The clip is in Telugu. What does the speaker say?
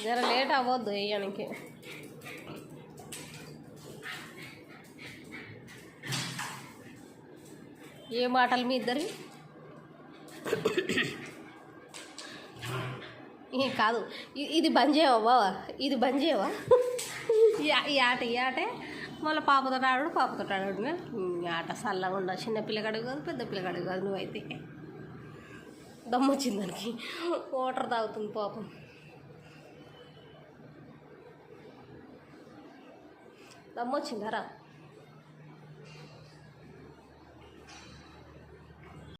జర లేట్ అవ్వద్దు వేయడానికి. ఏ మాటలు మీ ఇద్దరి కాదు. ఇది బంద్ చేయవా బావా, ఇది బంద్ చేయవా? ఈ ఆటే మళ్ళీ పాపతో ఆడాడు. ఈ ఆట చల్లగా ఉండ. చిన్న పిల్లగాడు కాదు, పెద్ద పిల్లగాడు కాదు. నువ్వైతే దమ్మొచ్చింది దానికి. వాటర్ తాగుతుంది పాపం. దమ్మొచ్చిందారా?